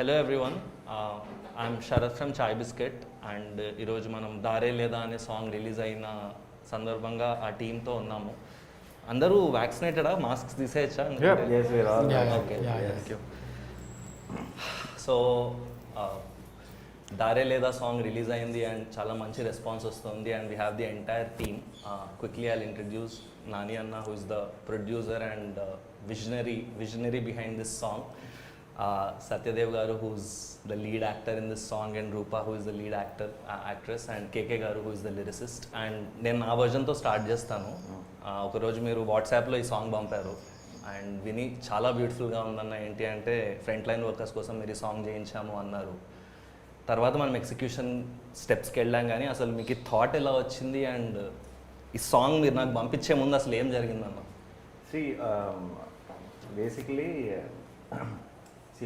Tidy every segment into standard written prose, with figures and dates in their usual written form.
Hello everyone, I'm Sharath from Chai Bisket and ఈరోజు మనం దారే లేదా అనే సాంగ్ రిలీజ్ అయిన సందర్భంగా ఆ టీంతో ఉన్నాము. అందరూ వ్యాక్సినేటెడా? మాస్క్స్ తీసేయచ్చా? Yes, we're all okay, yes. Thank you. So Dhaare Ledha song release అయింది అండ్ చాలా మంచి రెస్పాన్స్ వస్తుంది and we have the entire team. Quickly I'll introduce Nani anna, who is the producer and visionary behind this song. Satyadev garu, who's the lead actor in this song, and Rupa, who is the lead actress, and KK garu, who is the lyricist. And నేను ఆ వర్జన్తో start చేస్తాను. ఒకరోజు మీరు వాట్సాప్లో ఈ song పంపారు and విని చాలా బ్యూటిఫుల్గా ఉందన్న. ఏంటి అంటే ఫ్రంట్ లైన్ వర్కర్స్ కోసం మీరు ఈ సాంగ్ చేయించాము అన్నారు. తర్వాత మనం ఎగ్జిక్యూషన్ స్టెప్స్కి వెళ్ళాం, కానీ అసలు మీకు ఈ థాట్ ఎలా వచ్చింది అండ్ ఈ సాంగ్ మీరు నాకు పంపించే ముందు అసలు ఏం జరిగిందన్న? బేసిక్లీ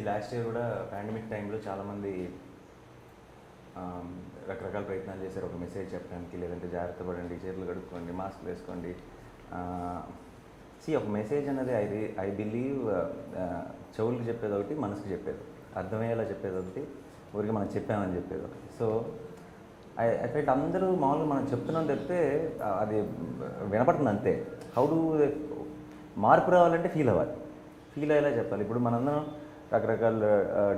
లాస్ట్ ఇయర్ కూడా పాండమిక్ టైంలో చాలామంది రకరకాల ప్రయత్నాలు చేశారు ఒక మెసేజ్ చెప్పడానికి, లేదంటే జాగ్రత్త పడండి, చేతులు కడుక్కోండి, మాస్క్ వేసుకోండి. ఒక మెసేజ్ అనేది ఐ బిలీవ్ చెవులకు చెప్పేది ఒకటి, మనసుకు చెప్పేది, అర్థమయ్యేలా చెప్పేది ఒకటి, ఊరికి మనం చెప్పామని చెప్పేది ఒకటి. సో ఐ అందరూ మామూలుగా మనం చెప్తున్నాం తప్పితే అది వినపడుతుంది అంతే. హౌ డు మార్పు రావాలంటే ఫీల్ అవ్వాలి, ఫీల్ అయ్యేలా చెప్పాలి. ఇప్పుడు మనందరం రకరకాల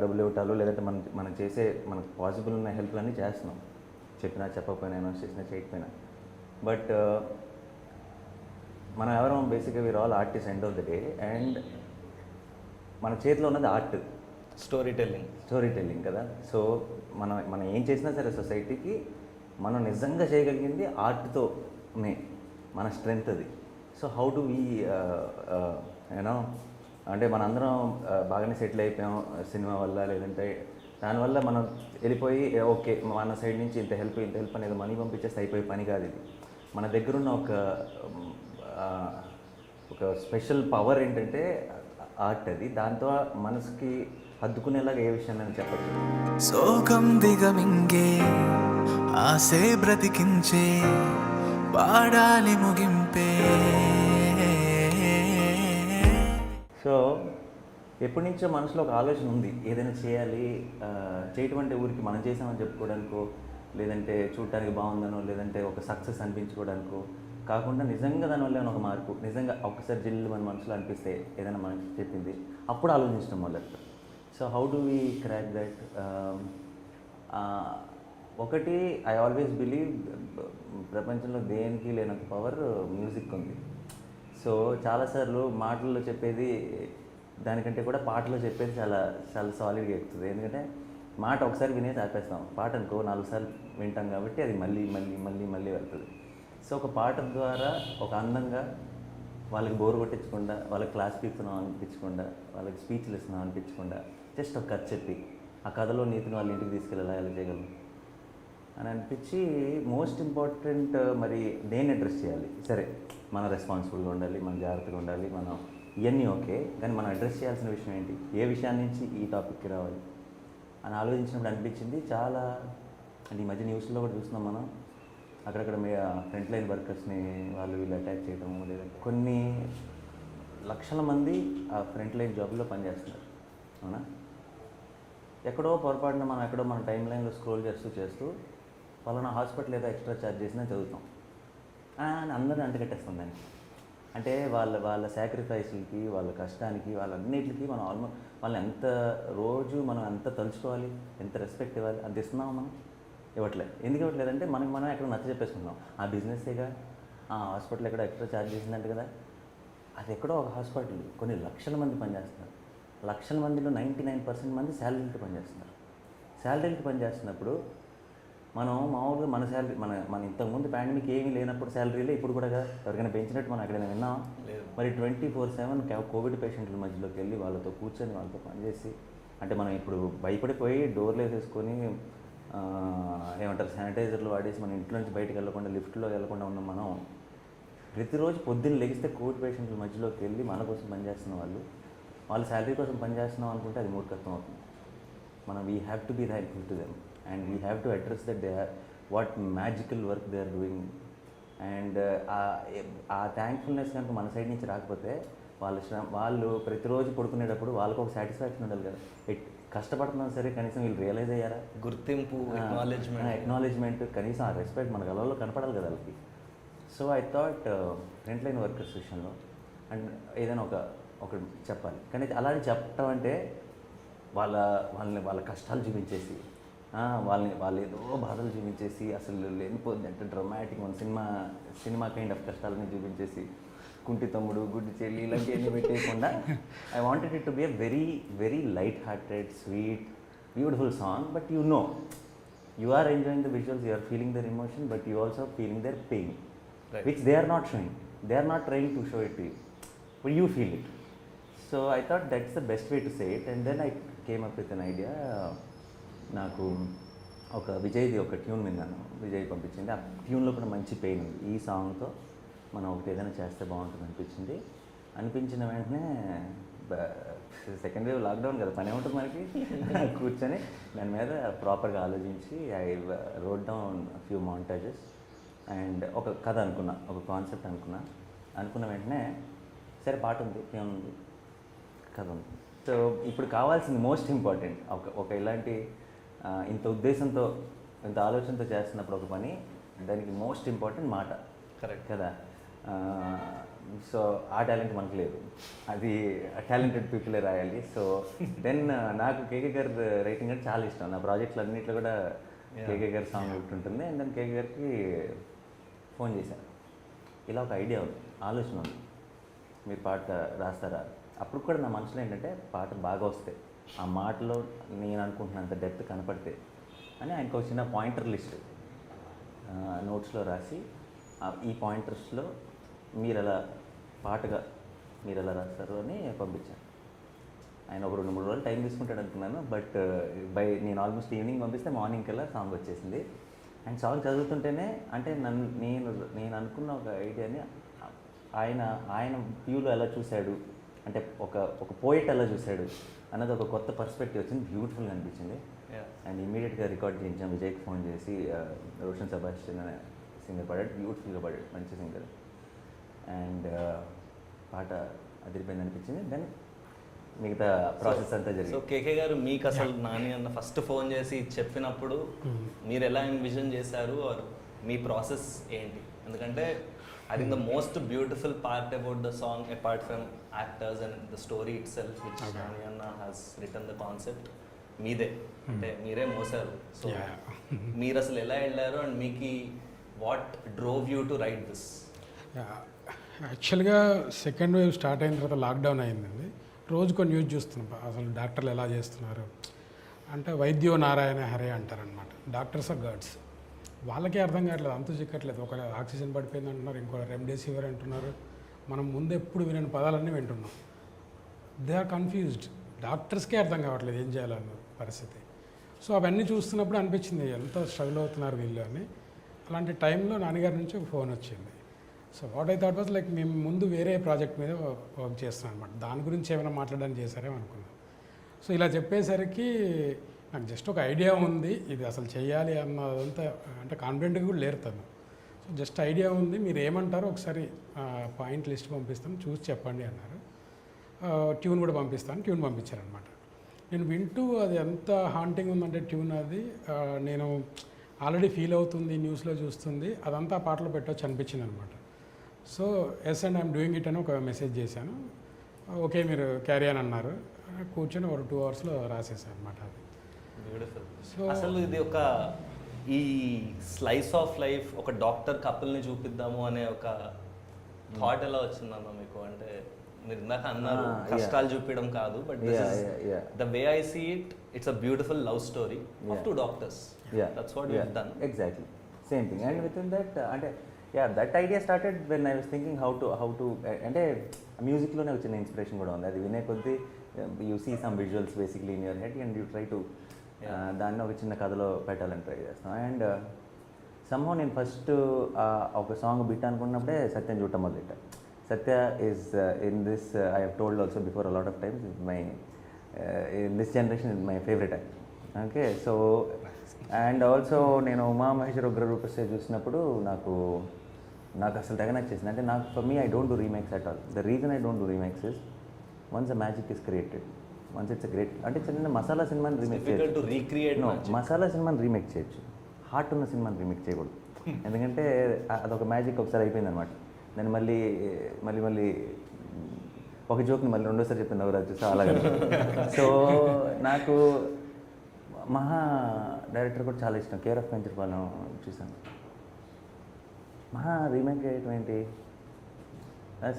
డబ్బులు ఇవ్వటాలు, లేదంటే మనం చేసే మనకు పాసిబుల్ ఉన్న హెల్ప్ అన్నీ చేస్తున్నాం, చెప్పినా చెప్పకపోయినా, అనౌన్స్ చేసినా చేయకపోయినా. బట్ మనం ఎవరో బేసిక్గా we are all artist end of the day. And మన చేతిలో ఉన్నది ఆర్ట్, స్టోరీ టెల్లింగ్ కదా. సో మనం ఏం చేసినా సరే సొసైటీకి మనం నిజంగా చేయగలిగింది ఆర్ట్తోనే, మన స్ట్రెంగ్త్ అది. So how do we you know అంటే మనందరం బాగానే సెటిల్ అయిపోయాం సినిమా వల్ల, లేదంటే దానివల్ల మనం వెళ్ళిపోయి ఓకే మన సైడ్ నుంచి ఇంత హెల్ప్ అనేది మనీ పంపించేస్తే అయిపోయే పని కాదు ఇది. మన దగ్గరున్న ఒక స్పెషల్ పవర్ ఏంటంటే ఆర్ట్. అది దాంతో మనసుకి హద్దుకునేలాగా ఏ విషయాన్ని చెప్పచ్చు. సోకం దిగమింగే ఆసే బ్రతికించే పాడాలి ముగింపే. సో ఎప్పటి నుంచో మనసులో ఒక ఆలోచన ఉంది, ఏదైనా చేయాలి, చేయటం అంటే ఊరికి మనం చేసామని చెప్పుకోవడానికో, లేదంటే చూడటానికి బాగుందనో, లేదంటే ఒక సక్సెస్ అనిపించుకోవడానికో కాకుండా నిజంగా దానివల్ల ఒక మార్పు, నిజంగా ఒక్కసారి జిల్లు మన మనసులో అనిపిస్తే ఏదైనా మనకి చెప్పింది అప్పుడు ఆలోచించడం మొదలు. So how do we crack that? ఒకటి ఐ ఆల్వేస్ బిలీవ్ ప్రపంచంలో దేనికి లేనంత పవర్ మ్యూజిక్ ఉంది. సో చాలాసార్లు మాటల్లో చెప్పేది దానికంటే కూడా పాటలో చెప్పేది చాలా చాలా సాలిడ్గా ఎక్కుతుంది. ఎందుకంటే మాట ఒకసారి వినేసి ఆపేస్తాం, పాట అనుకో 4 సార్లు వింటాం కాబట్టి అది మళ్ళీ మళ్ళీ మళ్ళీ మళ్ళీ వెళ్తుంది. సో ఒక పాట ద్వారా ఒక అందంగా వాళ్ళకి బోర్ కొట్టించకుండా, వాళ్ళకి క్లాస్ పీకుతున్నాం అనిపించకుండా, వాళ్ళకి స్పీచ్లు ఇస్తున్నాం అనిపించకుండా, జస్ట్ ఒక కథ చెప్పి ఆ కథలో నీతిని వాళ్ళ ఇంటికి తీసుకెళ్ళాలి, ఎలా చేయగలం అని అనిపించి, మోస్ట్ ఇంపార్టెంట్ మరి దేన్ని అడ్రస్ చేయాలి. సరే మనం రెస్పాన్సిబుల్గా ఉండాలి, మనం జాగ్రత్తగా ఉండాలి, మనం ఇవన్నీ ఓకే, కానీ మనం అడ్రస్ చేయాల్సిన విషయం ఏంటి, ఏ విషయాన్ని నుంచి ఈ టాపిక్కి రావాలి అని ఆలోచించినప్పుడు అనిపించింది. చాలా అంటే ఈ మధ్య న్యూస్లో కూడా చూస్తున్నాం మనం, అక్కడక్కడ ఫ్రంట్ లైన్ వర్కర్స్ని వాళ్ళు వీళ్ళు అటాక్ చేయడము, లేదంటే కొన్ని లక్షల మంది ఆ ఫ్రంట్ లైన్ జాబ్లో పనిచేస్తున్నారు. అవునా? ఎక్కడో పొరపాటున మనం ఎక్కడో మన టైం లైన్లో స్క్రోల్ చేస్తూ పలానా హాస్పిటల్ ఏదో ఎక్స్ట్రా ఛార్జ్ చేసినా చదువుతాం అని అందరినీ అంటగట్టేస్తాం దాన్ని. అంటే వాళ్ళ సాక్రిఫైస్లకి, వాళ్ళ కష్టానికి, వాళ్ళన్నిటికీ మనం ఆల్మోస్ట్ వాళ్ళని రోజు మనం ఎంత తలుచుకోవాలి, ఎంత రెస్పెక్ట్ ఇవ్వాలి, అంత ఇస్తున్నాం మనం? ఇవ్వట్లేదు. ఎందుకు ఇవ్వట్లేదంటే మనం ఎక్కడ నచ్చ చెప్పేసుకుంటాం. ఆ బిజినెస్సేగా, ఆ హాస్పిటల్ ఎక్కడో ఎక్స్ట్రా ఛార్జ్ చేసిందంటే కదా, అది ఎక్కడో ఒక హాస్పిటల్ కొన్ని లక్షల మంది పనిచేస్తున్నారు. లక్షల మందిలో 99% మంది శాలరీలకి పనిచేస్తున్నారు. శాలరీలకి పనిచేస్తున్నప్పుడు మనం మామూలుగా మన శాలరీ మన ఇంతకుముందు పాండమిక్ ఏమీ లేనప్పుడు శాలరీలే ఇప్పుడు కూడా ఎవరికైనా పెంచినట్టు మనం ఎక్కడైనా విన్నాం? మరి 24/7 కోవిడ్ పేషెంట్ల మధ్యలోకి వెళ్ళి వాళ్ళతో కూర్చొని వాళ్ళతో పనిచేసి, అంటే మనం ఇప్పుడు భయపడిపోయి డోర్లు వేసేసుకొని ఏమంటారు శానిటైజర్లు వాడేసి మన ఇంట్లో నుంచి బయటకు వెళ్ళకుండా, లిఫ్ట్లో వెళ్ళకుండా ఉన్నాం. మనం ప్రతిరోజు పొద్దున్న లెగిస్తే కోవిడ్ పేషెంట్ల మధ్యలోకి వెళ్ళి మన కోసం పనిచేస్తున్న వాళ్ళు శాలరీ కోసం పనిచేస్తున్నాం అనుకుంటే అది మూర్ఖత్వం అవుతుంది. మనం we have to be thankful to them and we have to address that they are what magical work they are doing. And ఆ థ్యాంక్ఫుల్నెస్ కనుక మన సైడ్ నుంచి రాకపోతే వాళ్ళు ప్రతిరోజు పడుకునేటప్పుడు వాళ్ళకు ఒక సాటిస్ఫాక్షన్ ఉండాలి కదా. కష్టపడుతున్నాం సరే కనీసం వీళ్ళు రియలైజ్ అయ్యారా, గుర్తింపు, ఎక్నాలెడ్జ్మెంట్, కనీసం ఆ రెస్పెక్ట్ మన కళ్ళలో కనపడాలి కదా వాళ్ళకి. So I thought front line workers విషయంలో అండ్ ఏదైనా ఒక చెప్పాలి. కానీ అలాంటి చెప్పటం అంటే వాళ్ళ కష్టాలు చూపించేసి వాళ్ళు ఏదో బాధలు చూపించేసి అసలు లేనిపోద్ది అంటే డ్రమాటిక్ మన సినిమా కైండ్ ఆఫ్ కష్టాలని చూపించేసి కుంటి తమ్ముడు, గుడ్డి చెల్లి ఇలాంటివన్నీ పెట్టేయకుండా I wanted it to be a very very light hearted, sweet, beautiful song. But you are enjoying the visuals, you are feeling their emotion, but you also feeling their pain, Right. which they are not showing. They are not trying to show it to you, but you feel it. So I thought that's the best way to say it. And then I came up with an idea. నాకు ఒక విజయ్ది ఒక tune విన్నాను, విజయ్ పంపించింది. ఆ ట్యూన్లో కూడా మంచి pain ఉంది. ఈ సాంగ్తో మనం ఒకటి ఏదైనా చేస్తే బాగుంటుంది అనిపించిన వెంటనే సెకండ్ వేవ్ లాక్డౌన్ కదా, పని ఉంటుంది మనకి. కూర్చొని దాని మీద ప్రాపర్గా ఆలోచించి I wrote down few montages and ఒక కథ అనుకున్నా, ఒక కాన్సెప్ట్ అనుకున్న వెంటనే సరే పాట ఉంది, ట్యూన్ ఉంది, కథ ఉంది. సో ఇప్పుడు కావాల్సింది మోస్ట్ ఇంపార్టెంట్ ఒక ఇలాంటి ఇంత ఉద్దేశంతో ఇంత ఆలోచనతో చేస్తున్నప్పుడు ఒక పని, దానికి మోస్ట్ ఇంపార్టెంట్ మాట. కరెక్ట్ కదా. సో ఆ టాలెంట్ మనకు లేదు, అది టాలెంటెడ్ పీపులే రాయాలి. సో దెన్ నాకు కేకే గారి రైటింగ్ అంటే చాలా ఇష్టం. నా ప్రాజెక్టులు అన్నింటిలో కూడా కేకే గారి సాంగ్ ఒకటి ఉంటుంది. అండ్ దెన్ కేకే గారికి ఫోన్ చేశాను, ఇలా ఒక ఐడియా ఉంది, ఆలోచన ఉంది, మీరు పాట రాస్తారా? అప్పుడు కూడా నా మనసులో ఏంటంటే పాట బాగా వస్తే, ఆ మాటలో నేను అనుకుంటున్నంత డెప్త్ కనపడితే అని ఆయనకు ఒక చిన్న పాయింటర్ లిస్ట్ నోట్స్లో రాసి, ఈ పాయింటర్స్లో మీరు ఎలా పాటగా మీరు ఎలా రాస్తారు అని పంపించాను. ఆయన ఒక 2-3 రోజులు టైం తీసుకుంటాడు అనుకున్నాను. బట్ నేను ఆల్మోస్ట్ ఈవినింగ్ పంపిస్తే మార్నింగ్ కల్లా సాంగ్ వచ్చేసింది. అండ్ సాంగ్ చదువుతుంటేనే అంటే నేను అనుకున్న ఒక ఐడియాని ఆయన వ్యూలో ఎలా చూశాడు, అంటే ఒక పోయిట్ ఎలా చూశాడు అన్నది ఒక కొత్త పర్స్పెక్టివ్ వచ్చింది, బ్యూటిఫుల్గా అనిపించింది. అండ్ ఇమీడియట్గా రికార్డ్ చేయించాం. విజయ్కి ఫోన్ చేసి రోషన్ సెబాస్టియన్ అనే సింగర్ పాడాడు, బ్యూటిఫుల్గా పాడాడు, మంచి సింగర్. అండ్ పాట అదిరిపోయింది అనిపించింది. దెన్ మిగతా ప్రాసెస్ అంతా సో జరిగింది. కేకే గారు మీకు అసలు నాని అన్న ఫస్ట్ ఫోన్ చేసి చెప్పినప్పుడు మీరు ఎలా ఎన్విజన్ చేశారు, ఆర్ మీ ప్రాసెస్ ఏంటి? ఎందుకంటే I think the most beautiful part about the song, apart from actors and the story itself, which Nani Anna has written the concept, మీదే అంటే మీరే మోసారు. సో మీరు అసలు ఎలా వెళ్ళారు అండ్ మీకు what drove you to right this? యాక్చువల్గా second wave start అయిన తర్వాత లాక్డౌన్ అయిందండి. రోజుకో న్యూస్ చూస్తున్నాం, అసలు డాక్టర్లు ఎలా చేస్తున్నారు అంటే వైద్యో నారాయణ హరే అంటారనమాట. Doctors are gods. వాళ్ళకే అర్థం కావట్లేదు, అంతు చిక్కట్లేదు. ఒక ఆక్సిజన్ పడిపోయింది అంటున్నారు, ఇంకో రెమ్డెసివిర్ అంటున్నారు. మనం ముందు ఎప్పుడు వినని పదాలన్నీ వింటున్నాం. They are confused. డాక్టర్స్కే అర్థం కావట్లేదు ఏం చేయాలన్న పరిస్థితి. సో అవన్నీ చూస్తున్నప్పుడు అనిపించింది ఎంత స్ట్రగుల్ అవుతున్నారు వీళ్ళు అని. అలాంటి టైంలో నాన్నగారి నుంచి ఒక ఫోన్ వచ్చింది. So what I thought was like మేము ముందు వేరే ప్రాజెక్ట్ మీద వర్క్ చేస్తున్నాం అనమాట, దాని గురించి ఏమైనా మాట్లాడడానికి చేశారేమో అనుకున్నాం. సో ఇలా చెప్పేసరికి నాకు జస్ట్ ఒక ఐడియా ఉంది, ఇది అసలు చేయాలి అన్నదంతా అంటే కాన్ఫిడెంట్గా కూడా లేరు తను. సో జస్ట్ ఐడియా ఉంది, మీరు ఏమంటారో ఒకసారి పాయింట్ లిస్ట్ పంపిస్తాను, చూసి చెప్పండి అన్నారు. ట్యూన్ కూడా పంపిస్తాను, ట్యూన్ పంపించారనమాట. నేను వింటూ అది ఎంత హాంటింగ్ ఉందంటే ట్యూన్ అది నేను ఆల్రెడీ ఫీల్ అవుతుంది, న్యూస్లో చూస్తుంది, అదంతా ఆ పాటలో పెట్టవచ్చు అనిపించింది అనమాట. So yes and I'm doing it అని ఒక మెసేజ్ చేశాను. ఓకే మీరు క్యారీ అని అన్నారు. కూర్చొని ఒక 2 hours రాసేసాను అనమాట అది. బ్యూటిఫుల్. సో అసలు ఇది ఒక ఈ స్లైస్ ఆఫ్ లైఫ్ ఒక డాక్టర్ కపుల్ని చూపిద్దాము అనే ఒక థాట్ ఎలా వచ్చిందన్న మీకు? అంటే మీరు ఇందాక అన్నారు కష్టాలు చూపించడం కాదు, but the way I see it, it's a beautiful love story of 2 doctors. That's what you have done. Exactly same thing. And with in that అంటే that idea started when I was thinking how to అంటే మ్యూజిక్లోనే వచ్చిన inspiration కూడా ఉంది. అది వినే కొద్దీ you see some visuals basically in your head and you try to దాన్ని ఒక చిన్న కథలో పెట్టాలని ట్రై చేస్తాం. అండ్ సమ్హౌ నేను ఫస్ట్ ఒక సాంగ్ బిట్ అనుకున్నప్పుడే సత్యం చూడటం మొదలెట్టా. Satya is in this I have told also before a lot of times my in this generation is my favourite actor. Okay, so and also నేను ఉమా మహేశ్వర ఉగ్ర రూపస్తే చూసినప్పుడు నాకు అసలు తెగ నచ్చేసింది. అంటే నాకు for me I don't do remakes at all. The reason I don't do remakes is once a magic is created once it's great. అంటే చిన్న మసాలా సినిమాని రీమేక్ డిఫికల్ట్ టు చేయొచ్చు. రీక్రియేట్ నో, మసాలా సినిమాని రీమేక్ చేయొచ్చు, హార్ట్ ఉన్న సినిమాని రీమేక్ చేయకూడదు. ఎందుకంటే అదొక మ్యాజిక్ ఒకసారి అయిపోయింది అనమాట. నేను మళ్ళీ మళ్ళీ మళ్ళీ ఒక జోక్ని మళ్ళీ రెండోసారి చెప్తాను నవరాజ్ చూసి అలాగే. సో నాకు మహా డైరెక్టర్ కూడా చాలా ఇష్టం, కేర్ ఆఫ్ కంచర్పాలెం చూసాను. మహా రీమేక్ చేయటం ఏంటి,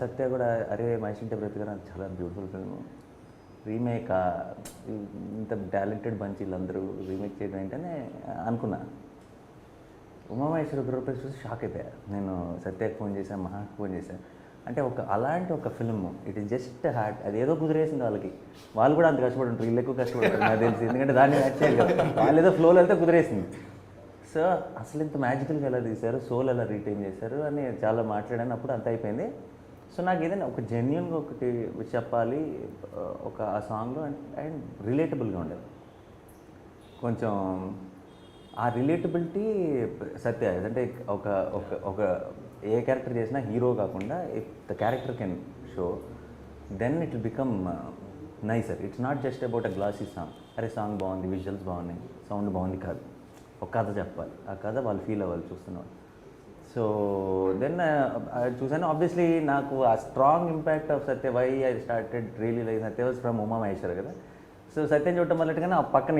సత్య కూడా అరే మహేష్ ఇంటి బ్రతిగారు, అది చాలా బ్యూటిఫుల్ ఫిల్మ్, రీమేక్ ఇంత టాలెంటెడ్ బంచ్ వీళ్ళందరూ రీమేక్ చేయడం ఏంటని అనుకున్నా. ఉమామహేశ్వర రూపేష్ చూసి షాక్ అయిపోయా నేను. సత్యకి ఫోన్ చేశాను, మహాకి ఫోన్ చేశాను. అంటే అలాంటి ఒక film, it is just heart, అది ఏదో కుదిరేసింది వాళ్ళకి. వాళ్ళు కూడా అంత కష్టపడి ఉంటారు, వీళ్ళు ఎక్కువ కష్టపడతారు నాకు తెలిసి, ఎందుకంటే దాన్ని మ్యాచ్ చేయాలి కదా. వాళ్ళు ఏదో ఫ్లోలో వెళ్తే కుదిరేసింది. సో అసలు ఇంత మ్యాజికల్గా ఎలా తీశారు, సోల్ ఎలా రీటైన్ చేశారు అని చాలా మాట్లాడాను. అప్పుడు అంత అయిపోయింది. సో నాకు ఏదైనా ఒక జెన్యున్గా ఒకటి చెప్పాలి ఒక ఆ సాంగ్లో, అండ్ రిలేటబుల్గా ఉండేది కొంచెం. ఆ రిలేటబిలిటీ సత్య అంటే ఒక ఒక ఒక ఏ క్యారెక్టర్ చేసినా హీరో కాకుండా if the character can show, then it will become nicer. It's not just about a glossy song, అరే సాంగ్ బాగుంది, విజువల్స్ బాగున్నాయి, సౌండ్ బాగుంది కాదు. ఒక కథ చెప్పాలి, ఆ కథ వాళ్ళు ఫీల్ అవ్వాలి చూస్తున్నారు. సో దెన్ చూసాను. ఆబ్వియస్లీ నాకు ఆ strong impact of Satya, why I started really like Satya was from Umamaheswara కదా. సో సత్యం చూడటం మొదలెట్టుగానే ఆ పక్కన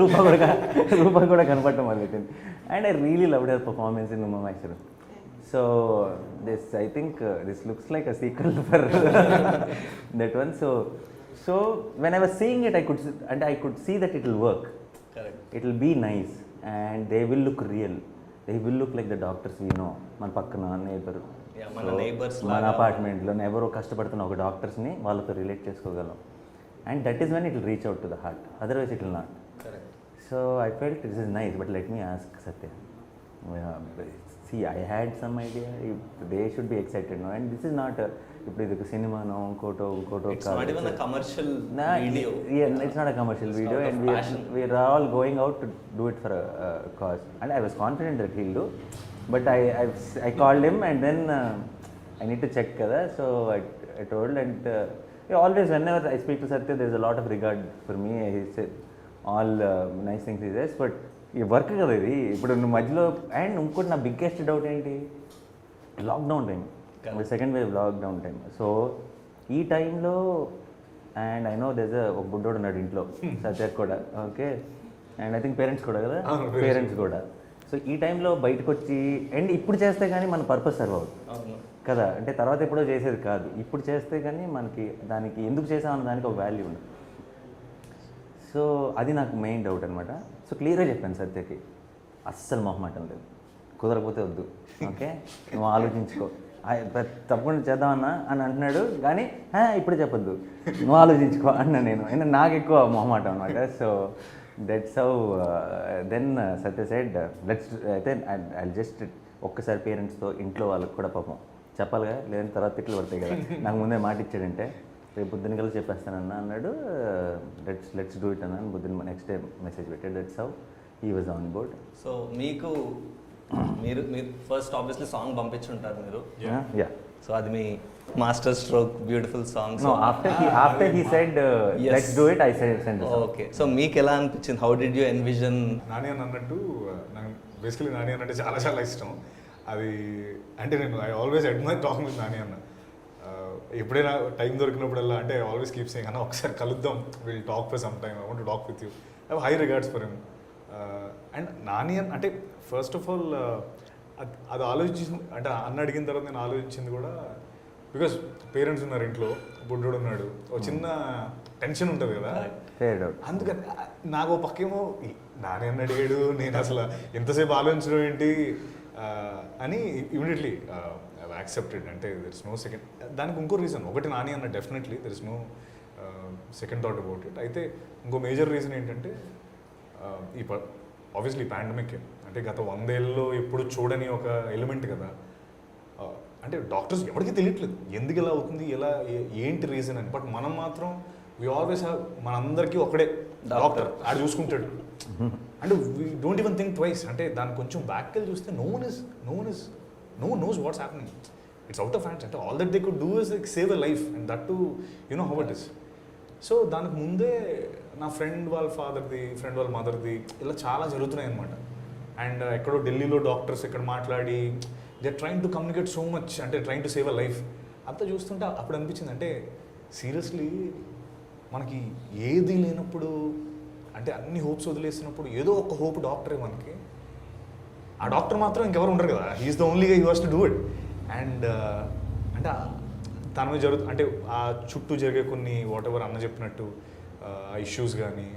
రూపం కూడా కనపడటం మొదలెట్టింది. And I really loved her performance in Umamaheswara. So this I think this looks like a sequel for that one. So when I was seeing it I could see that it will work. Correct. It will be nice and they will look real. They will look like the doctors we know. మన పక్కన neighbour, మన అపార్ట్మెంట్లో ఎవరో కష్టపడుతున్న ఒక డాక్టర్స్ని వాళ్ళతో relate చేసుకోగలం. And that is when it will reach out to the heart, otherwise it will not. So I felt this is nice, but let me ask Satya. See, I had some idea. They should be excited now. And this is not ఇప్పుడు ఇది ఒక సినిమానో ఇంకోటో It's not even a commercial video. Yeah, it's not a commercial video, and we are all going out to do it for a cause. And I was confident that he'll do, but I called him, and then I need to check kada. So I told, and always whenever I speak to Satya, there's a lot of regard for me. He said all nice things he says, but ఈ work కదా ఇది ఇప్పుడు నువ్వు మధ్యలో. And ఇంకోటి నా biggest doubt ఏంటి, lockdown time, second wave lockdown time. So ఈ టైంలో, అండ్ ఐ నో దేస్ ఒక బుడ్డోడు ఉన్నాడు ఇంట్లో, సత్యక్ కూడా, okay, and I think parents కూడా కదా, పేరెంట్స్ కూడా. సో ఈ టైంలో బయటకు వచ్చి, అండ్ ఇప్పుడు చేస్తే కానీ మన పర్పస్ సర్వ్ అవుతుంది కదా, అంటే తర్వాత ఎప్పుడో చేసేది కాదు, ఇప్పుడు చేస్తే కానీ మనకి దానికి ఎందుకు చేసామన్న దానికి ఒక వాల్యూ ఉండదు. సో అది నాకు మెయిన్ డౌట్ అనమాట. సో క్లియర్గా చెప్పాను సత్యకి, అస్సలు మొహమాటం లేదు, కుదరకపోతే వద్దు, ఓకే నువ్వు ఆలోచించుకో, తప్పకుండా చేద్దామన్నా అని అంటున్నాడు. కానీ ఇప్పుడు చెప్పొద్దు, నువ్వు ఆలోచించుకో అన్నా నేను నాకు ఎక్కువ మొహమాటం అనమాట. So that's how then Satya said let's, అయితే ఐ జస్ట్ ఒక్కసారి పేరెంట్స్తో ఇంట్లో వాళ్ళకి కూడా పాపం చెప్పాలిగా, లేదంటే తర్వాత తిట్లు పడతాయి కదా. నాకు ముందే మాట ఇచ్చాడంటే రేపు పొద్దున్న కలిసి చెప్పేస్తానన్నా అన్నాడు. లెట్స్ డూ ఇట్ అన్నాను. పొద్దున్న నెక్స్ట్ డే మెసేజ్ పెట్టాడు. That's how he was on board. So మీకు మీరు ఫస్ట్ ఆబ్వియస్లీ సాంగ్ పంపించుంటారు మీరు. యా. సో అది మీ master stroke, beautiful song. No, after he said let's do it, I said okay. So మీకు ఎలా అనిపించింది, how did you envision? Nani అన్నట్టు నాకు బేసికలీ నాని అన్నట్టు చాలా చాలా ఇష్టం. అది అంటే నేను I always admire talking with Nani అన్న. ఎప్పుడైనా టైం దొరికినప్పుడల్లా, అంటే ఐ ఆల్వేస్ కీప్ సేయింగ్ అన్న ఒకసారి కలుద్దాం, will talk for some time, I want to talk with you, I have high regards for him. And Nani అంటే ఫస్ట్ ఆఫ్ ఆల్ అది ఆలోచించింది, అంటే అన్న అడిగిన తర్వాత నేను ఆలోచించింది కూడా, బికాస్ పేరెంట్స్ ఉన్నారు ఇంట్లో, బుడ్డోడు ఉన్నాడు, ఒక చిన్న టెన్షన్ ఉంటుంది కదా. అందుకని నాకు పక్కేమో నాని అన్న అడిగాడు, నేను అసలు ఎంతసేపు ఆలోచించడం ఏంటి అని ఇమీడియట్లీ యాక్సెప్టెడ్. అంటే దెర్ ఇస్ నో సెకండ్, దానికి ఇంకో రీజన్ ఒకటి నాని అన్న, definitely there is no second thought about it. అయితే ఇంకో మేజర్ రీజన్ ఏంటంటే ఈ ఆబ్వియస్లీ పాండమిక్, అంటే గత 100 ఏళ్ళలో ఎప్పుడు చూడని ఒక ఎలిమెంట్ కదా. అంటే డాక్టర్స్ ఎవరికి తెలియట్లేదు ఎందుకు ఇలా అవుతుంది, ఎలా ఏంటి రీజన్ అని. బట్ మనం మాత్రం వీ ఆల్వేస్ హ్యావ్, మనందరికీ ఒకడే డాక్టర్, ఆడ చూసుకుంటాడు. అంటే we don't even think twice. అంటే దాన్ని కొంచెం బ్యాక్ వెళ్ళి చూస్తే no one knows what's happening, it's out of hands. అంటే all that they could do is like save a life, and that to you know how it is. So దానికి ముందే నా friend వాళ్ళ ఫాదర్ది, ఫ్రెండ్ వాళ్ళ మదర్ది ఇలా చాలా జరుగుతున్నాయి అనమాట. అండ్ ఎక్కడో ఢిల్లీలో డాక్టర్స్ ఇక్కడ మాట్లాడి they trying to communicate so much, అంటే trying to save a life. అంతా చూస్తుంటే అప్పుడు అనిపించింది, అంటే సీరియస్లీ మనకి ఏది లేనప్పుడు, అంటే అన్ని హోప్స్ వదిలేసినప్పుడు ఏదో ఒక హోప్ డాక్టరే మనకి. ఆ డాక్టర్ మాత్రం ఇంకెవరు ఉండరు కదా, హీఈస్ ద ఓన్లీ గా he was to do it. And అంటే తన మీద అంటే ఆ చుట్టూ జరిగే కొన్ని వాట్ ఎవర్ అన్న చెప్పినట్టు ఇష్యూస్ కానీ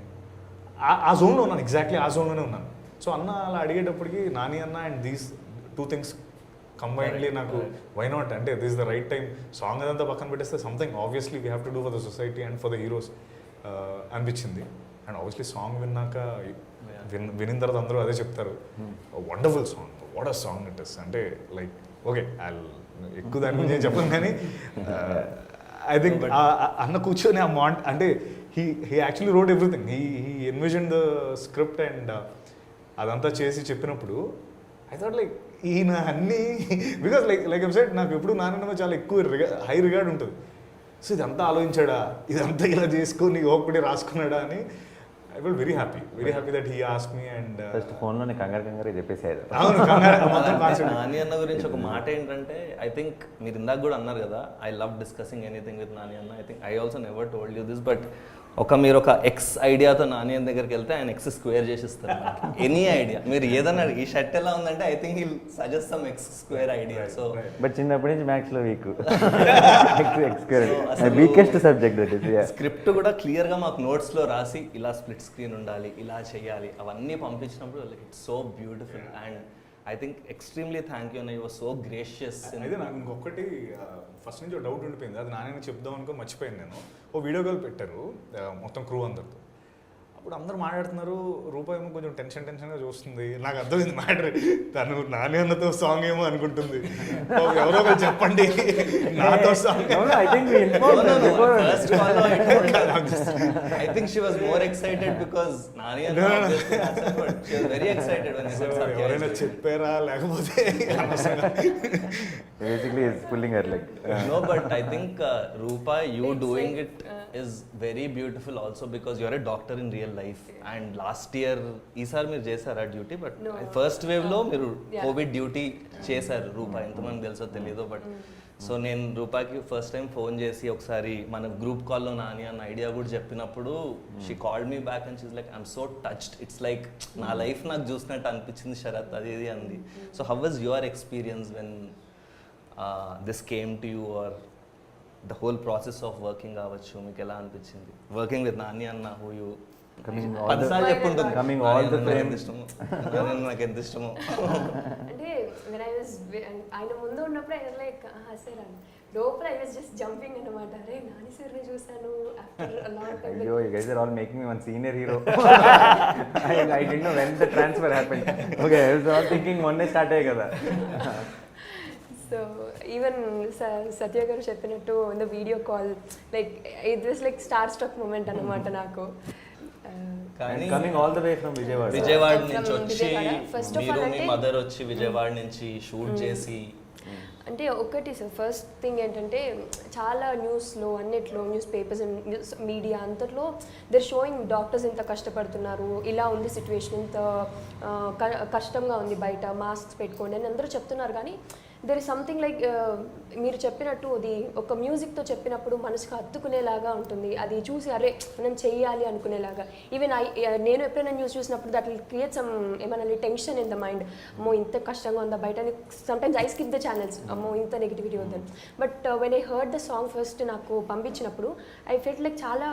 ఆ జోన్లో ఉన్నాను, ఎగ్జాక్ట్లీ ఆ జోన్లోనే ఉన్నాను. సో అన్న అలా అడిగేటప్పటికి నాని అన్న అండ్ దీస్ టూ థింగ్స్ కంబైన్డ్లీ నాకు వై నాట్, అంటే this the right time. Song అదంతా పక్కన పెట్టేస్తే something obviously we have to do for the society and for the heroes అనిపించింది. అండ్ ఆబ్వియస్లీ సాంగ్ విన్నాక వినిన తర్వాత అందరూ అదే చెప్తారు, wonderful song, what a song it is. అంటే లైక్ ఓకే, ఎక్కువ దాని గురించి ఏం చెప్పను కానీ ఐ థింక్ అన్న కూర్చొని ఆ అంటే he actually road everything, he envision the script and అదంతా చేసి చెప్పినప్పుడు ఐ థాట్ లైక్ ఈయన అన్నీ బికాస్ లైక్ సెట్ నాకు ఎప్పుడు నాన్న చాలా ఎక్కువ హై రిగార్డ్ ఉంటుంది. సో ఇదంతా ఆలోచించాడా, ఇదంతా ఇలా చేసుకొని ఒకటి రాసుకున్నాడా అని I feel very happy that he ask me. And first ఫోన్లోనే కంగారు చెప్పేసాడు. అవును, నాని అన్న గురించి ఒక మాట ఏంటంటే, ఐ థింక్ మీరు ఇందాక కూడా అన్నారు కదా, I love discussing anything with Nani anna. I think I also never told you this, but మీరు ఒక ఎక్స్ ఐడియాతో నాని అన్న దగ్గరికి వెళ్తే ఆయన ఎక్స్ స్క్వేర్ చేసిస్తారు. ఎనీ ఐడియా మీరు ఏదన్నా, ఈ షర్ట్ ఎలా ఉందంటే I think he'll suggest some X square idea. So but చిన్నప్పటి నుంచి మ్యాథ్స్లో weak, weakest subject that is. Script కూడా క్లియర్గా మాకు నోట్స్లో రాసి ఇలా స్ప్లిట్ స్క్రీన్ ఉండాలి, ఇలా చేయాలి, అవన్నీ పంపించినప్పుడు it's so beautiful. And I think extremely thank you అన్న, యూ వాజ్ సో గ్రేషియస్. అయితే నాకు ఇంకొకటి ఫస్ట్ నుంచి ఒక డౌట్ ఉండిపోయింది, అది నాన్న చెప్దాం అనుకో మర్చిపోయాను నేను. ఓ వీడియో కాల్ పెట్టారు మొత్తం క్రూ అందరితో. అప్పుడు అందరూ మాట్లాడుతున్నారు, రూపాయి ఏమో కొంచెం టెన్షన్గా చూస్తుంది. నాకు అర్థమైంది మ్యాటర్, తను నాని అన్నతో సాంగ్ ఏమో అనుకుంటుంది. ఎవరో ఒకరు చెప్పండి నాతో song. I think she was more excited because Nani and she was very excited when he said Satya. ఎవరైనా చెప్పారా లేకపోతే basically is pulling her leg. No, but I think Rupa, you doing it is very beautiful also because you're a doctor in real life. And last year ఈసారి మీరు చేశారా duty, but first wave లో మీరు Covid duty చేశారు. రూపా ఎంతమంది తెలుసో తెలియదు, but so నేను రూపాకి ఫస్ట్ టైం ఫోన్ చేసి ఒకసారి మన గ్రూప్ కాల్లో నాని అన్న ఐడియా కూడా చెప్పినప్పుడు she called me back and she's like I'm so touched, it's like నా లైఫ్ నాకు చూసినట్టు అనిపించింది శరత్, అది ఇది అంది. So how was your experience when this came to you, or the whole process of working కావచ్చు, మీకు ఎలా అనిపించింది working with Nani anna? Who you పదిసార్లు చెప్పుంటుంది నాకు ఎంత ఇష్టమో. అంటే ఆయన ముందు ఉన్నప్పుడు ఆయన లైక్ హసేరాను, లోపల ఐ వాజ్ జస్ట్ జంపింగ్ అన్నమాట. అరే నాని సార్ని చూసాను ఆఫ్టర్ అ లాంగ్ టైం. అయ్యో, you guys are all making me one senior hero. I didn't know when the transfer happened. Okay, I was all thinking మొన్నే స్టార్ట్ అయ్యాయి కదా. So even Satya garu చెప్పినట్టు in the video call like it was like star struck moment అన్నమాట నాకు. Coming all the way from Vijayawada నుంచి వచ్చి మీరు మీ mother వచ్చి విజయవాడ నుంచి షూట్ చేసి, అంటే ఒకటి సార్ ఫస్ట్ థింగ్ ఏంటంటే చాలా న్యూస్లో అన్నిట్లో news papers and news media అంతట్లో దర్ షోయింగ్ డాక్టర్స్ ఎంత కష్టపడుతున్నారు, ఇలా ఉంది సిచ్యువేషన్, ఇంత కష్టంగా ఉంది బయట, మాస్క్స్ పెట్టుకోండి అని అందరూ చెప్తున్నారు. కానీ దెర్ ఇస్ సంథింగ్ లైక్ మీరు చెప్పినట్టు అది ఒక మ్యూజిక్తో చెప్పినప్పుడు మనసుకు హత్తుకునేలాగా ఉంటుంది. అది చూసి అరే మనం చెయ్యాలి అనుకునేలాగా. ఈవెన్ నేను ఎప్పుడైనా న్యూస్ చూసినప్పుడు దట్ విల్ క్రియేట్ సమ్ ఏమన్నా టెన్షన్ ఇన్ ద మైండ్. అమ్మో ఇంత కష్టంగా ఉందా బయట, sometimes I skip the channels, అమ్మో ఇంత నెగిటివిటీ ఉందని. But when I heard the song first నాకు పంపించినప్పుడు ఐ ఫెల్ట్ లైక్ చాలా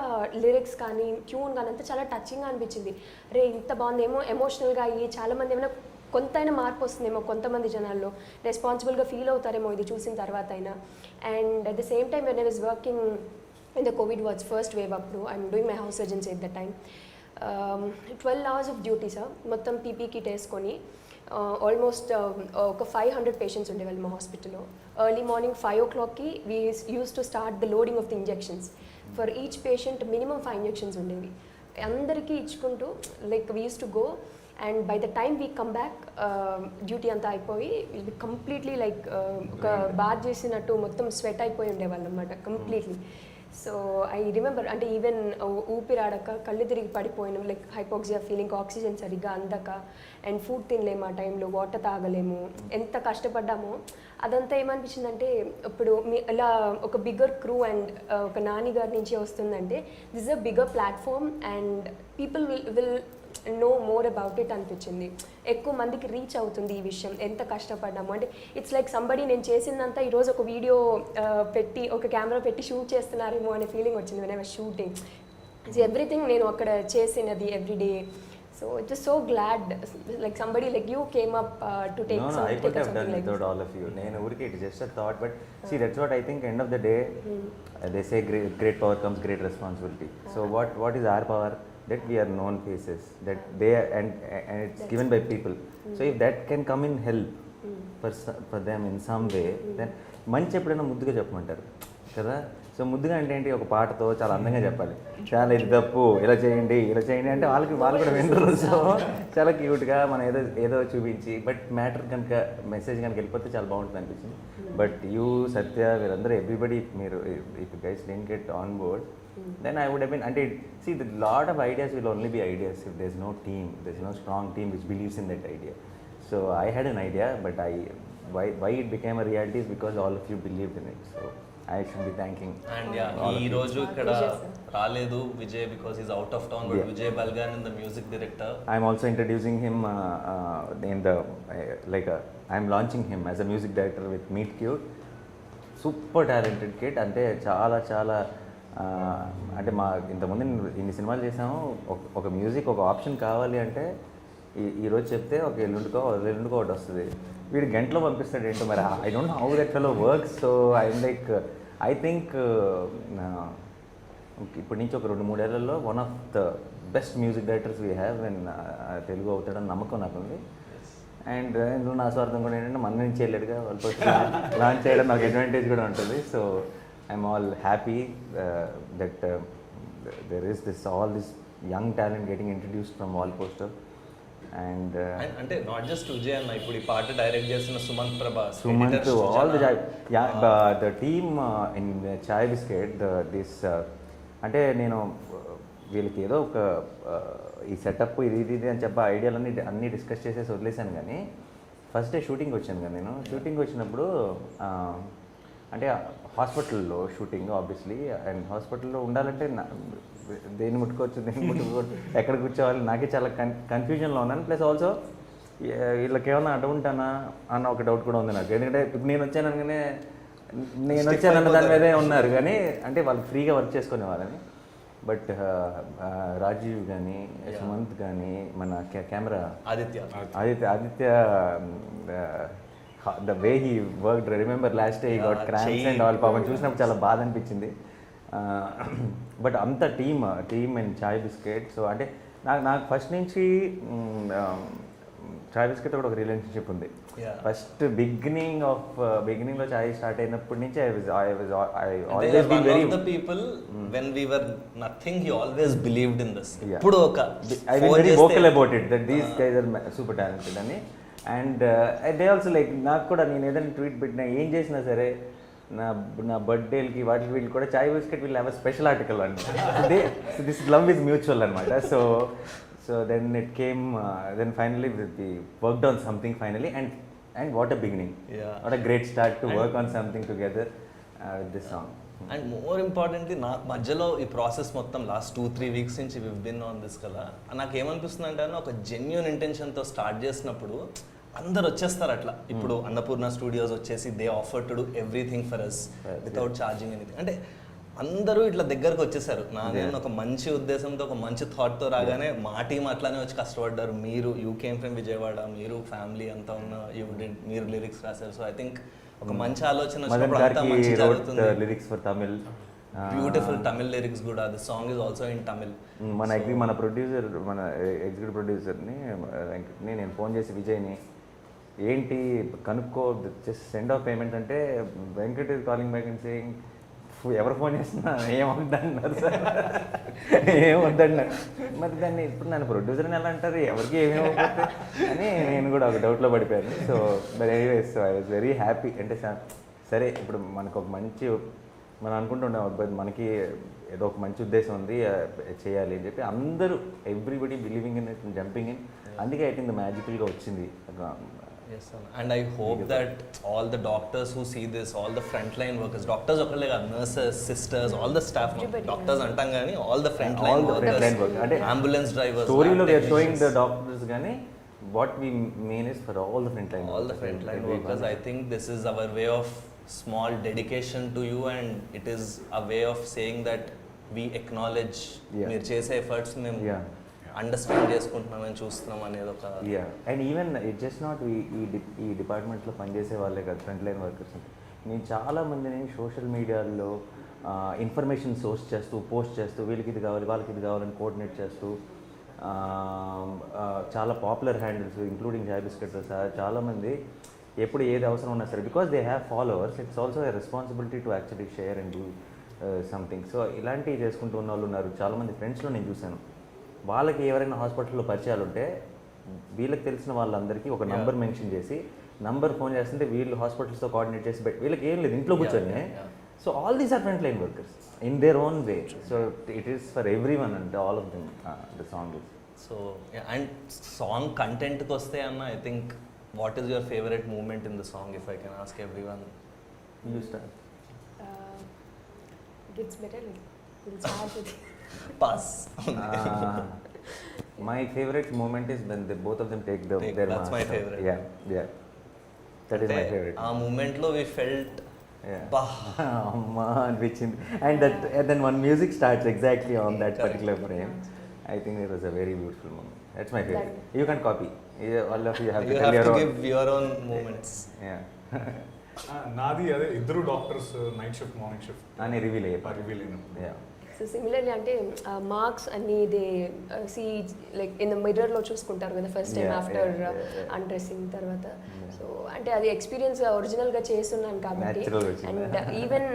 లిరిక్స్ కానీ ట్యూన్ కానీ అంతా చాలా టచింగ్గా అనిపించింది. అరే ఇంత బాగుంది, ఏమో ఎమోషనల్గా అయ్యి చాలామంది ఏమైనా కొంతైనా మార్పు వస్తుందేమో, కొంతమంది జనాల్లో రెస్పాన్సిబుల్గా ఫీల్ అవుతారేమో ఇది చూసిన తర్వాత అయినా. And at the same time when I was working in the COVID was first wave అప్పుడు I'm doing my house surgency at the time. 12 hours of duty sir, మొత్తం పీపీ కిట్ వేసుకొని ఆల్మోస్ట్ ఒక 500 patients ఉండేవాళ్ళు మా హాస్పిటల్లో. Early morning 5 o'clockకి we use to start the loading of the injections. For each patient minimum 5 injections ఉండేవి, అందరికీ ఇచ్చుకుంటూ like we use to go. And by the time we come back duty అంతా అయిపోయి కంప్లీట్లీ లైక్ ఒక bath చేసినట్టు మొత్తం sweat అయిపోయి ఉండేవాళ్ళు అనమాట కంప్లీట్లీ. సో ఐ రిమెంబర్ అంటే ఈవెన్ ఊపిరాడక కళ్ళు తిరిగి పడిపోయినాం, లైక్ హైపోక్సియా ఫీలింగ్, ఆక్సిజన్ సరిగ్గా అందక, అండ్ ఫుడ్ తినలేము ఆ టైంలో, వాటర్ తాగలేము, ఎంత కష్టపడ్డామో అదంతా ఏమనిపించిందంటే ఇప్పుడు ఇలా ఒక బిగ్గర్ క్రూ అండ్ ఒక నాని గారి నుంచి వస్తుందంటే this is a bigger platform and people will know more about it అనిపించింది. ఎక్కువ మందికి రీచ్ అవుతుంది ఈ విషయం, ఎంత కష్టపడ్డాము అంటే ఇట్స్ లైక్ సంబడి నేను చేసిందంతా ఈరోజు ఒక వీడియో పెట్టి ఒక కెమెరా పెట్టి షూట్ చేస్తున్నారేమో అనే ఫీలింగ్ వచ్చింది when I was shooting. Everything నేను అక్కడ చేసినది everyday. So it was so glad like somebody like you came up to take No, I could have done without all of you. నేను ఊరికే it is just a thought, but see that's what I think. End of the day, they say great power comes great responsibility. So what is our power? That we are known faces. That they and it's given by people. So if that can come in help for them in some way, then మంచి ఎప్పుడైనా ముద్దుగా చెప్పమంటారు కదా. So ముద్దుగా అంటే ఏంటి, ఒక పాటతో చాలా అందంగా చెప్పాలి, చాలా ఇది తప్పు ఇలా చేయండి అంటే వాళ్ళు కూడా వినరు. సో చాలా క్యూట్గా మనం ఏదో చూపించి, బట్ మ్యాటర్ కనుక మెసేజ్ కనుక వెళ్ళిపోతే చాలా బాగుంటుంది అనిపించింది. బట్ యూ సత్య వీరందరూ ఎవ్రీబడి మీరు if guys didn't get on board then I would have been, and see the lot of ideas will only be ideas if there's no team, there's no strong team which believes in that idea. So I had an idea, but why it became a reality is because all of you believed in it. So I should be thanking. And ఈ రోజు ఇక్కడ రాలేదు Vijay because is out of town, but Vijay Bulganin in the music director. I'm also introducing him in the I'm launching him as a music director with Meet Cute. Super talented kid, అంటే చాలా అంటే మా ఇంతకుముందు ఇన్ని సినిమాలు చేసాము, ఒక మ్యూజిక్ ఒక ఆప్షన్ కావాలి అంటే ఈరోజు చెప్తే ఒక ఎల్లుండికో ఒకటి వస్తుంది. వీడు గంటలో పంపిస్తాడు ఏంటో మరి. I don't know how that fellow works. So I think ఇప్పటి నుంచి ఒక 2-3 ఏళ్లలో one of the best music directors we have and Telugu అవుతాడని నమ్మకం నాకు ఉంది. అండ్ ఇందులో నా స్వార్థం కూడా ఏంటంటే మన నుంచి వెళ్ళాడుగా వాళ్ళు లాంచ్ చేయడం నాకు అడ్వాంటేజ్ కూడా ఉంటుంది. So I'm all happy that there is all this young talent getting introduced from Wall Poster. And అంటే నాట్ జస్ట్ విజయ్ అన్న, ఇప్పుడు ఈ పాట డైరెక్ట్ చేసిన Sumanth Prabhas, all the team in Chai Biscuit, this అంటే నేను వీళ్ళకి ఏదో ఒక ఈ సెటప్ ఇది అని చెప్పి ఐడియాలన్నీ అన్నీ డిస్కస్ చేసేసి వదిలేశాను. కానీ ఫస్ట్ డే షూటింగ్కి వచ్చాను కదా నేను. షూటింగ్కి వచ్చినప్పుడు అంటే హాస్పిటల్లో షూటింగ్ ఆబ్వియస్లీ, అండ్ హాస్పిటల్లో ఉండాలంటే దేన్ని ముట్టుకోవచ్చు ఎక్కడ కూర్చోవాలి నాకే చాలా కన్ఫ్యూజన్లో ఉన్నాను. ప్లస్ ఆల్సో వీళ్ళకి ఏమన్నా అడ్డు ఉంటానా అన్న ఒక డౌట్ కూడా ఉంది నాకు. ఎందుకంటే ఇప్పుడు నేను వచ్చానగానే వచ్చానన్న దాని మీదే ఉన్నారు, కానీ అంటే వాళ్ళు ఫ్రీగా వర్క్ చేసుకునే వాళ్ళని. బట్ రాజీవ్ కానీ సుమంత్ కానీ మన camera Aditya the way he worked, remember last day he got cramps and all, పాపం చూసినప్పుడు చాలా బాధ అనిపించింది. బట్ అంత team and chai biscuit. So అంటే నాకు ఫస్ట్ నుంచి చాయ్ బిస్కెట్ కూడా ఒక రిలేషన్షిప్ ఉంది. ఫస్ట్ బిగినింగ్లో చాయ్ స్టార్ట్ అయినప్పటి నుంచి I always been very people when we were nothing, he always believed in this. ఇప్పుడు ఒక I was very vocal about it that these guys are super talented అని. అండ్ దే ఆల్సో లైక్ నాకు కూడా నేను ఏదైనా tweet పెట్టినా ఏం చేసినా సరే నా బర్త్డేలకి వాటికి వీళ్ళు కూడా చాయ్ బిస్కెట్ వీళ్ళు హ్యావ్ అ స్పెషల్ ఆర్టికల్ అనమాట. దిస్ లవ్ ఇస్ మ్యూచువల్ అనమాట. So then it came then finally we worked on something finally and what a beginning, what a great start to work on something together with this song. And more importantly నాకు మధ్యలో ఈ process మొత్తం last 2-3 weeks నుంచి we been on this కదా. నాకు ఏమనిపిస్తుంది అంటే ఒక జెన్యూన్ ఇంటెన్షన్తో స్టార్ట్ చేసినప్పుడు అందరు వచ్చేస్తారు అట్లా. ఇప్పుడు అన్నపూర్ణ స్టూడియోస్ వచ్చేసి they offer to do everything for us without charging anything. అంటే అందరూ ఇట్లా దగ్గరకు వచ్చేసారు. నాదేమో ఒక మంచి ఉద్దేశంతో ఒక మంచి థాట్తో రాగానే మా టీం అట్లానే వచ్చి కష్టపడ్డారు. మీరు యూ కేమ్ ఫ్రమ్ విజయవాడ, మీరు ఫ్యామిలీ అంతా ఉన్న మీరు లిరిక్స్ రాశారు. సో ఐ థింక్ ఒక మంచి ఆలోచన వచ్చినప్పుడు అంతా మంచి జరుగుతుంది. Lyrics for Tamil, beautiful Tamil lyrics కూడా. The song is also in Tamil. మన ప్రొడ్యూసర్, మన ఎగ్జిక్యూటివ్ ప్రొడ్యూసర్ని వెంకట్ని నేను ఫోన్ చేసి విజయ్ని ఏంటి కనుక్కో జస్ట్ సెండ్ ఆఫ్ పేమెంట్ అంటే Venkat is calling back and saying ఎవరు ఫోన్ చేస్తున్నా ఏమవుద్దన్నారు సార్, ఏమవుద్దన్నారు. మరి దాన్ని ఇప్పుడు నన్ను ప్రొడ్యూసర్ని ఎలా అంటారు, ఎవరికి ఏమేమవుతుంది అని నేను కూడా ఒక డౌట్లో పడిపోయాను. సో మరి anyways, so I was very happy. అంటే సరే ఇప్పుడు మనకు ఒక మంచి మనం అనుకుంటుంటాం అబ్బాయి మనకి ఏదో ఒక మంచి ఉద్దేశం ఉంది చేయాలి అని చెప్పి అందరూ everybody believing in it jumping in, అందుకే ఐ థింక్ మ్యాజికల్గా వచ్చింది. Yes, sir. And I hope that all the doctors who see this, all the frontline workers, doctors ఒకళ్ళే కాదు, nurses, sisters, all the staff, Everybody, doctors అంటాం కానీ all the All frontline the frontline workers. అంటే ambulance drivers, స్టోరీలో lab they are showing the technicians, doctors కానీ what we mean is for all the front line all the frontline workers. I think this is our way of small dedication to you, and it is a way of saying that we acknowledge Yeah. మీరు చేసే efforts మేము Yeah. Understand చేసుకుంటున్నామని చూస్తున్నాం అనేది ఒక yeah and even it just not ఈ డిపార్ట్మెంట్లో పనిచేసే వాళ్ళే కాదు ఫ్రంట్ లైన్ వర్కర్స్ అంటే. నేను చాలామందిని సోషల్ మీడియాలో ఇన్ఫర్మేషన్ సోర్స్ చేస్తూ పోస్ట్ చేస్తూ వీళ్ళకి ఇది కావాలి వాళ్ళకి ఇది కావాలని కోఆర్డినేట్ చేస్తూ చాలా పాపులర్ హ్యాండిల్స్ ఇంక్లూడింగ్ చాయ్ బిస్కెట్ చాలామంది ఎప్పుడు ఏది అవసరం ఉన్నా సరే because they have followers it's also a responsibility to actually share and do something. So ఇలాంటివి చేసుకుంటూ ఉన్న వాళ్ళు ఉన్నారు చాలామంది ఫ్రెండ్స్లో నేను చూశాను. వాళ్ళకి ఎవరైనా హాస్పిటల్లో పరిచయాలు ఉంటే వీళ్ళకి తెలిసిన వాళ్ళందరికీ ఒక నంబర్ మెన్షన్ చేసి నంబర్ ఫోన్ చేస్తుంటే వీళ్ళు హాస్పిటల్స్తో కోఆర్డినేట్ చేసి వీళ్ళకి ఏం లేదు ఇంట్లో కూర్చొని. So all these are front line workers in their own way. So it is for every one and all of them the song is. So and song కంటెంట్కి వస్తే anna I think what is your favourite moment in the song if I can ask every one? You start. Gets better, like, we'll start with pass. My favorite moment is when both of them take their That's mask my off. favorite. Yeah. That is my favorite. ఆ మూమెంట్లో we felt Amma అనిపించింది. And then one music starts exactly on that particular frame. I think it was a very beautiful moment. That's my favorite. You can copy. All of you have to you tell have your to own. Give your own moments. Yeah. నాది అదే ఇద్దరు doctors night shift morning shift అని reveal reveal అయినప్పుడు Yeah. So similarly అంటే marks అన్ని they see like in the మిర్రర్లో చూసుకుంటారు కదా first time Yeah, after yeah. Undressing తర్వాత. సో అంటే అది ఎక్స్పీరియన్స్ ఒరిజినల్గా చేస్తున్నాను కాబట్టి. Natural వచ్చింది. అండ్ ఈవెన్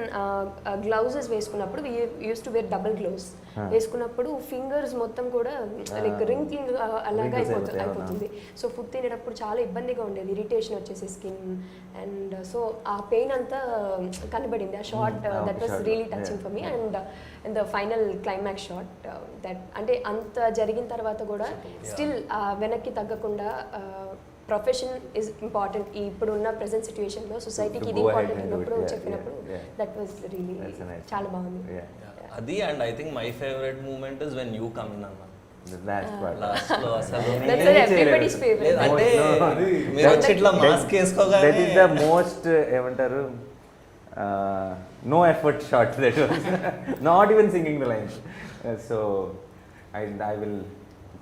గ్లౌజెస్ వేసుకున్నప్పుడు used to wear double gloves వేసుకున్నప్పుడు ఫింగర్స్ మొత్తం కూడా లైక్ రింకింగ్ అలాగా Wrinkles అయిపోతుంది. సో ఫుడ్ తినేటప్పుడు చాలా ఇబ్బందిగా ఉండేది, ఇరిటేషన్ వచ్చేసి స్కిన్. అండ్ సో ఆ పెయిన్ అంతా కనబడింది ఆ shot. That was really touching for me. And the final climax shot that అంటే అంత జరిగిన తర్వాత కూడా స్టిల్ వెనక్కి తగ్గకుండా ప్రొఫెషన్ ఇస్ ఇంపార్టెంట్ ఇప్పుడున్న ప్రెసెంట్ సిచ్యువేషన్లో సొసైటీకి ఇది Go ahead important and do it. అన్నప్పుడు Yeah, చెప్పినప్పుడు yeah. That was really That's a nice చాలా బాగుంది. Yeah. అది and I think my favourite moment is when you come in అన్న The last part. లాస్ట్ లో అసలు That's everybody's favorite. అంటే అది మీరు వచ్చి ఇట్లా mask That వేసుకోగానే is the most ఏమంటారు no effort shot that was. Not even singing the lines. So I will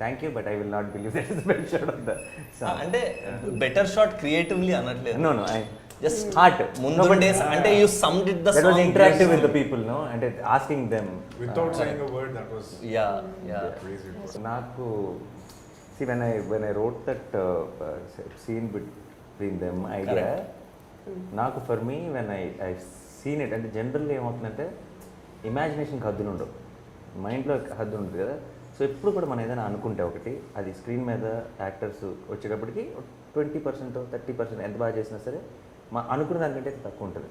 thank you, but I will not believe that is the best shot of the song. అంటే better shot creatively అనట్లేదు. No, Just heart. ముందు but, days అంటే you summed it the that was song interactive with the beautifully. people, no, and asking them. Without saying a word that was Yeah. Crazy. నాకు see when I wrote that scene between them idea, నాకు for me when I seen it అంటే generally ఏమవుతుందంటే ఇమాజినేషన్కి హద్దులు ఉండవు, మైండ్లో హద్దులు ఉంటుంది కదా. సో ఎప్పుడు కూడా మనం ఏదైనా అనుకుంటే ఒకటి అది స్క్రీన్ మీద యాక్టర్స్ వచ్చేటప్పటికి 20% 30% ఎంత బాగా చేసినా సరే మా అనుకున్న దానికంటే తక్కువ ఉంటుంది.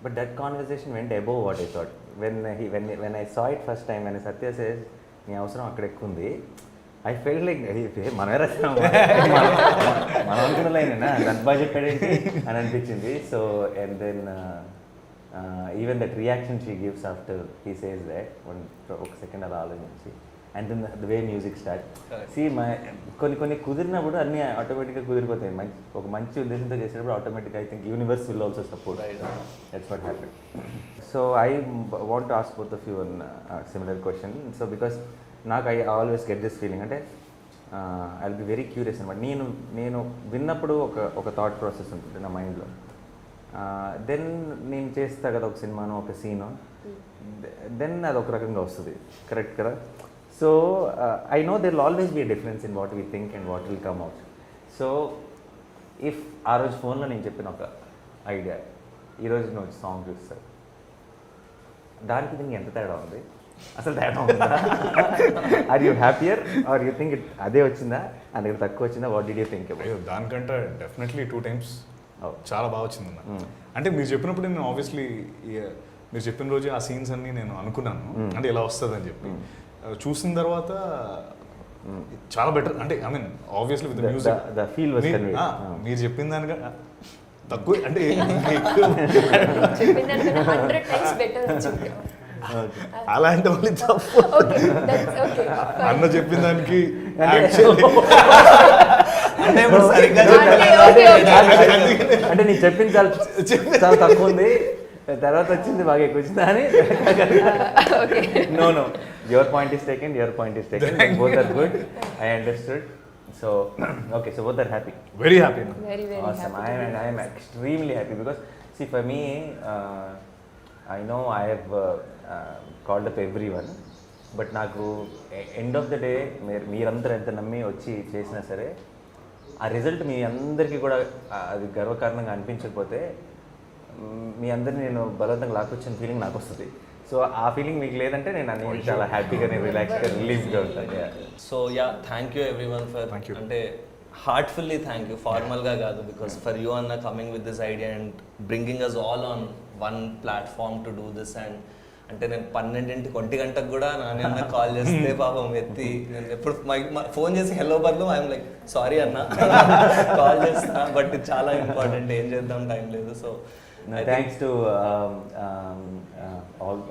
But that conversation vent above what I thought when I saw it first time. When Satya says నీ అవసరం అక్కడ ఎక్కువ ఉంది, ఐ ఫెల్ట్ లైక్ మనమే రాసాం మనం అనుకున్న లైనేనా దాని బాగా చెప్పాడేంటి అని అనిపించింది. So and then even that reaction she gives after he says that ఒక సెకండ్ అలా ఆలోచించి and then the way music start సి కొన్ని కుదిరినప్పుడు అన్నీ ఆటోమేటిక్గా కుదిరిపోతాయి. ఒక మంచి ఉద్దేశంతో చేసేటప్పుడు ఆటోమేటిక్గా I think universe will also support. That's what happen. So I want to ask both of you one similar question. So because నాకు I always get this feeling అంటే I will be very curious అనమాట. నేను విన్నప్పుడు ఒక thought process ఉంటుంది నా మైండ్లో. Then నేను చేస్తా కదా ఒక సినిమాను ఒక సీను, దెన్ అది ఒక రకంగా వస్తుంది, కరెక్ట్ కదా. So I know there will always be a difference in what we think and what will come out. So if ఆ రోజు ఫోన్లో నేను చెప్పిన ఒక ఐడియా ఈరోజు నువ్వు సాంగ్ చూస్తావు, దానికి దీనికి ఎంత తేడా ఉంది, అసలు తేడా ఉందా? Are you happier are you think అదే వచ్చిందా అందుకే తక్కువ వచ్చిందా? What did you think about? అయ్యో దానికంటే డెఫినెట్లీ 2 times Oh. చాలా బాగా వచ్చిందన్న. అంటే మీరు చెప్పినప్పుడు నేను ఆబ్వియస్లీ మీరు చెప్పిన రోజు ఆ సీన్స్ అన్ని నేను అనుకున్నాను అంటే ఇలా వస్తుందని చెప్పి చూసిన తర్వాత చాలా బెటర్ అంటే I mean obviously with music the feel was convey. మీరు చెప్పిన దానిగా తక్కువ అంటే చెప్పిన దానికన్నా 100 టైమ్స్ బెటర్ వచ్చింది. అలాంటి వాళ్ళు తప్పు ఓకే దట్స్ ఓకే అన్న చెప్పిన దానికి actually అంటే ఇప్పుడు సరిగ్గా ఓకే ఓకే అంటే నీకు చెప్పింది చాలా చాలా తక్కువ ఉంది, తర్వాత వచ్చింది బాగా ఎక్కువ వచ్చింది అని. Okay No, your point is taken, both are good, I understood. So okay, so both are happy. Very happy very very Awesome. I am extremely happy because see for me, I know I have called up everyone, but నాకు end of the day మీరందరూ ఎంత నమ్మి వచ్చి చేసినా సరే ఆ result మీ అందరికీ కూడా అది గర్వకారణంగా అనిపించకపోతే మీ అందరిని నేను బలవంతంగా లాక్కొచ్చిన ఫీలింగ్ నాకు వస్తుంది. సో ఆ ఫీలింగ్ మీకు లేదంటే నేను అన్ని చాలా హ్యాపీగా నేను రిలాక్స్గా రిలీఫ్గా ఉంటాను. So yeah thank you everyone for అంటే హార్ట్ఫుల్లీ థ్యాంక్ యూ, ఫార్మల్గా కాదు, బికాస్ ఫర్ యూ అన్న coming with this idea and bringing us all on one platform to do this. And అంటే నేను 1 గంటకు కూడా నాన్న కాల్ చేస్తే పాపం ఎత్తి నేను ఎప్పుడు ఫోన్ చేసి హెలో బదులు ఐఎమ్ లైక్ సారీ అన్న కాల్ చేస్తున్నా, బట్ ఇది చాలా ఇంపార్టెంట్, ఏం చేద్దాం టైం లేదు. So thanks to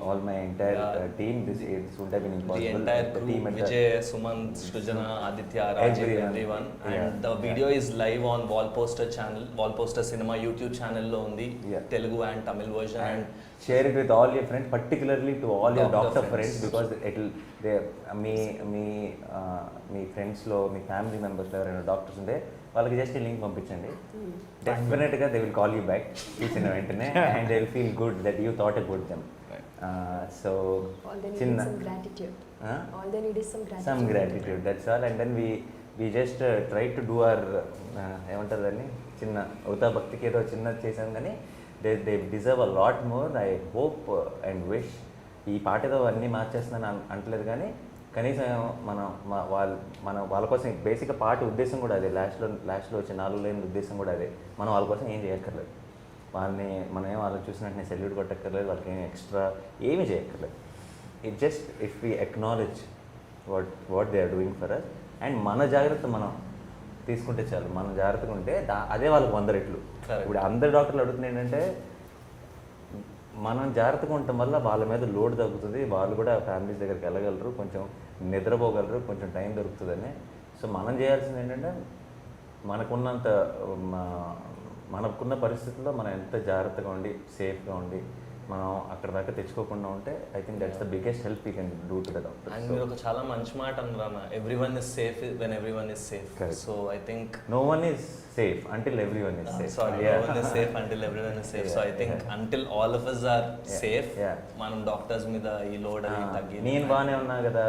all my entire team. This would have been the impossible. entire The crew, team at the- Vijay, Sumant, Shrujana, Aditya, Rajiv, everyone. And Yeah. the video is live on Wallposter channel, Wallposter Cinema YouTube channel lo undi, Yeah. Telugu and Tamil version. And share it with all your friends, particularly to all your Doctor doctor friends. friends, because it'll they మీ ఫ్రెండ్స్లో మీ family మెంబర్స్లో ఎవరైనా doctors ఉంటే వాళ్ళకి just link పంపించండి. డెఫినెట్గా they will call you back చూసిన వెంటనే and they will feel good that you thought about them. So all they need చిన్న is some gratitude. All they need is some gratitude. Some gratitude, that's all. And then we just try to do our ఏమంటారు దాన్ని, చిన్న అవుతా భక్తికి ఏదో చిన్నది చేసాం, కానీ they deserve a lot more. I hope and wish ఈ పాట ఏదో అన్నీ మార్చేస్తున్నాను అంటలేదు, కానీ కనీసం వాళ్ళ కోసం బేసిక్గా పాట ఉద్దేశం కూడా అదే. లాస్ట్లో వచ్చే 4 లైన్ల ఉద్దేశం కూడా అదే. మనం వాళ్ళ కోసం ఏం చేయక్కర్లేదు, మనం ఏం వాళ్ళని చూసినట్టు సెల్యూట్ కొట్టక్కర్లేదు, వాళ్ళకి ఏం ఎక్స్ట్రా ఏమీ చేయక్కర్లేదు. It just if we acknowledge what they are doing for us and మన జాగ్రత్త మనం తీసుకుంటే చాలు. మనం జాగ్రత్తగా ఉంటే అదే వాళ్ళకి 100 రెట్లు. ఇప్పుడు అందరు డాక్టర్లు అడుగుతుంది ఏంటంటే మనం జాగ్రత్తగా ఉండటం వల్ల వాళ్ళ మీద లోడ్ తగ్గుతుంది, వాళ్ళు కూడా ఫ్యామిలీస్ దగ్గరికి వెళ్ళగలరు, కొంచెం నిద్రపోగలరు, కొంచెం టైం దొరుకుతుందని. సో మనం చేయాల్సింది ఏంటంటే మనకున్న పరిస్థితుల్లో మనం ఎంత జాగ్రత్తగా ఉండి సేఫ్గా ఉండి మనం అక్కడ దాకా తెచ్చుకోకుండా ఉంటే I think that's the biggest help you can do to the doctor. and మీరు ఒక చాలా మంచి మాట అన్నారు, everyone is safe when everyone is safe. So I think no one is safe until everyone is safe. sorry, no one is safe until everyone is safe. So I think until all of us are safe, మనం doctors మీద ఈ load అది తగ్గి నేను బాగానే ఉన్నా కదా,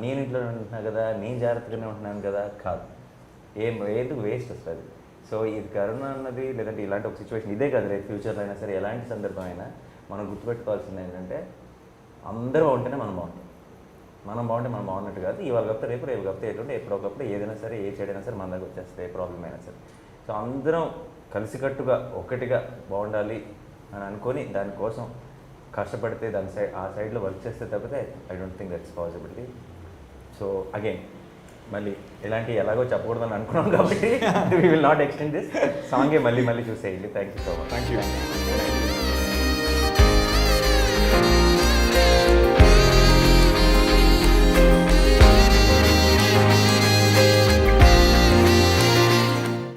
నేను ఇంట్లో ఉంటున్నా కదా, నేను జాగ్రత్తగానే ఉంటున్నాను కదా, కాదు, ఏది వేస్ట్ వస్తుంది. సో ఇది కరోనా అన్నది లేదంటే ఇలాంటి ఒక సిచ్యువేషన్ ఇదే కాదు, రేపు ఫ్యూచర్లో అయినా సరే ఎలాంటి సందర్భం అయినా మనం గుర్తుపెట్టుకోవాల్సింది ఏంటంటే అందరూ బాగుంటేనే మనం బాగుంటాం. మనం బాగుంటే మనం బాగున్నట్టు కాదు. ఇవాళ కాకపోతే రేపు కాకపోతే ఎటువంటి ఎప్పుడో ఒకప్పుడు ఏదైనా సరే ఏ చెడైనా సరే మన దగ్గర వచ్చేస్తే ఏ ప్రాబ్లం అయినా సరే. సో అందరం కలిసికట్టుగా ఒకటిగా బాగుండాలి అని అనుకొని దానికోసం కష్టపడితే ఆ సైడ్లో వర్క్ చేస్తే తప్పితే I don't think that's possibility. So again మళ్ళీ ఎలాగో చెప్పకూడదని అనుకున్నాం కాబట్టి we will not extend this సాంగే మళ్ళీ చూసేయండి. Thank you so much. Thank you.